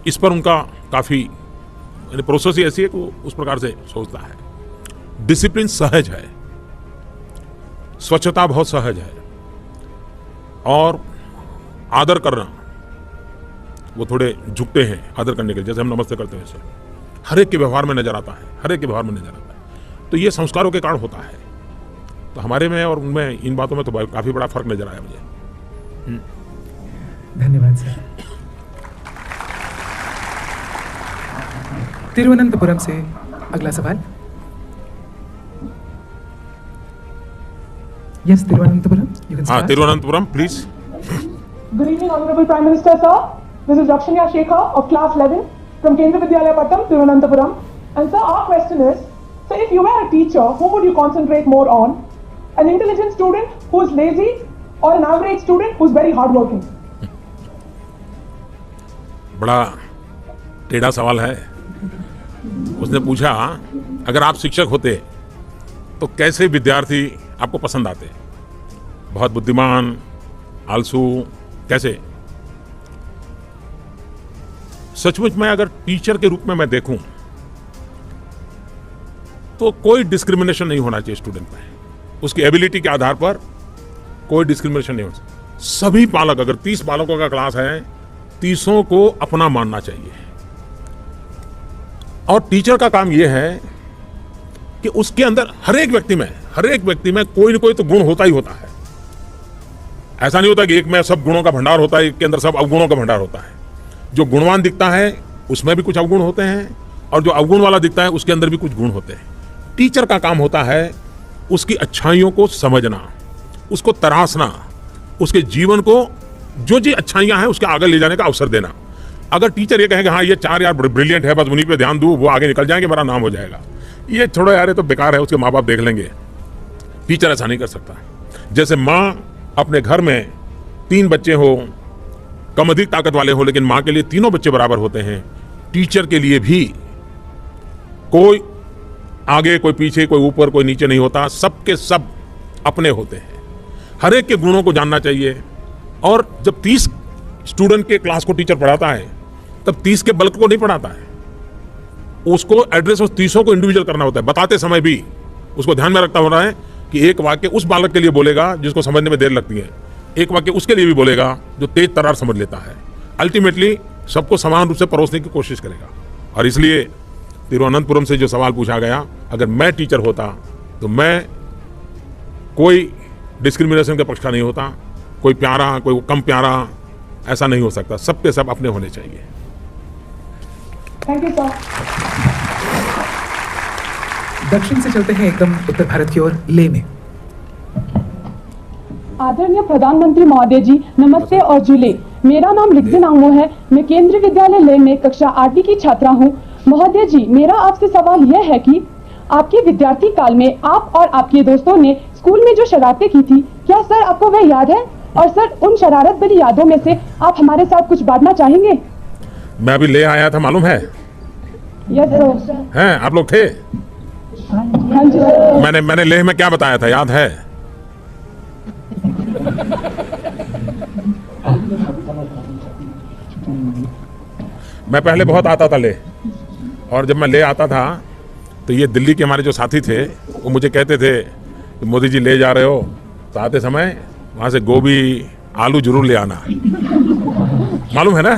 इस पर उनका काफ़ी प्रोसेस ही ऐसी है कि वो उस प्रकार से सोचता है। डिसिप्लिन सहज है, स्वच्छता बहुत सहज है, और आदर करना, वो थोड़े झुकते हैं आदर करने के लिए, जैसे हम नमस्ते करते हैं वैसे हर एक के व्यवहार में नजर आता है, हर एक के व्यवहार में नजर आता है। तो ये संस्कारों के कारण होता है। तो हमारे में और उनमें इन बातों में तो काफी बड़ा फर्क नजर आया मुझे। धन्यवाद सर। तिरुवनंतपुरम से अगला सवाल। Yes, Thiruvananthapuram, you can start. Thiruvananthapuram please. Good evening, Honorable Prime Minister, sir. This is Rakshanya Shekhar of Class 11 from Kendra Vidyalaya Pattam, Thiruvananthapuram. And sir, our question is, so if you were a teacher, who would you concentrate more on? An intelligent student who is lazy, or an average student who is very hardworking? बड़ा टेढ़ा सवाल है। उसने पूछा, अगर आप शिक्षक होते तो कैसे विद्यार्थी आपको पसंद आते? बहुत बुद्धिमान, आलसू, कैसे? सचमुच में अगर टीचर के रूप में मैं देखूं तो कोई डिस्क्रिमिनेशन नहीं होना चाहिए स्टूडेंट में। उसकी एबिलिटी के आधार पर कोई डिस्क्रिमिनेशन नहीं होना चाहिए। सभी बालक, अगर 30 बालकों का क्लास है, 30 को अपना मानना चाहिए। और टीचर का काम यह है कि उसके अंदर हर एक व्यक्ति में कोई ना कोई तो गुण होता ही होता है। ऐसा नहीं होता कि एक में सब गुणों का भंडार होता है, एक के अंदर सब अवगुणों का भंडार होता है। जो गुणवान दिखता है उसमें भी कुछ अवगुण होते हैं, और जो अवगुण वाला दिखता है उसके अंदर भी कुछ गुण होते हैं। टीचर का काम होता है उसकी अच्छाइयों को समझना, उसको तराशना, उसके जीवन को जो अच्छाइयां हैं उसके आगे ले जाने का अवसर देना। अगर टीचर ये कहे कि हाँ ये 4 यार ब्रिलियंट है, बस उन्हीं पे ध्यान दूँ, वो आगे निकल जाएंगे, मेरा नाम हो जाएगा, ये छोड़ो यार, ये तो बेकार है, उसके माँ बाप देख लेंगे। टीचर ऐसा नहीं कर सकता। जैसे माँ अपने घर में 3 बच्चे हो, कम अधिक ताकत वाले हो, लेकिन माँ के लिए तीनों बच्चे बराबर होते हैं, टीचर के लिए भी कोई आगे, कोई पीछे, कोई ऊपर, कोई नीचे नहीं होता। सबके सब अपने होते हैं। हर एक के गुणों को जानना चाहिए। और जब 30 स्टूडेंट के क्लास को टीचर पढ़ाता है तब 30 के बल्क को नहीं पढ़ाता है, उसको एड्रेस उस 30 को इंडिविजुअल करना होता है। बताते समय भी उसको ध्यान में रखता होना है कि एक वाक्य उस बालक के लिए बोलेगा जिसको समझने में देर लगती है, एक वाक्य उसके लिए भी बोलेगा जो तेज तर्रार समझ लेता है। अल्टीमेटली सबको समान रूप से परोसने की कोशिश करेगा। और इसलिए तिरुवनंतपुरम से जो सवाल पूछा गया, अगर मैं टीचर होता तो मैं कोई डिस्क्रिमिनेशन के पक्ष का नहीं होता। कोई प्यारा, कोई कम प्यारा, ऐसा नहीं हो सकता। सबके सब अपने होने चाहिए। Thank you, sir. दक्षिण से चलते हैं एकदम उत्तर भारत की ओर, लेह में। आदरणीय प्रधानमंत्री महोदय जी, नमस्ते और जुले। मेरा नाम रिक्जिन आंगो है। मैं केंद्रीय विद्यालय लेह में कक्षा 8वीं की छात्रा हूँ। महोदय जी, मेरा आपसे सवाल यह है कि आपके विद्यार्थी काल में आप और आपके दोस्तों ने स्कूल में जो शरारतें की थी, क्या सर आपको वह याद है? और सर, उन शरारत भरी यादों में से आप हमारे साथ कुछ बांटना चाहेंगे? मैं अभी ले आया था, मालूम है? Yes sir. हैं, आप लोग थे? हाँ जी सर। मैंने लेह में क्या बताया था, याद है? मैं पहले बहुत आता था ले, और जब मैं ले आता था तो ये दिल्ली के हमारे जो साथी थे वो मुझे कहते थे कि मोदी जी ले जा रहे हो तो आते समय वहाँ से गोभी, आलू जरूर ले आना। मालूम है ना?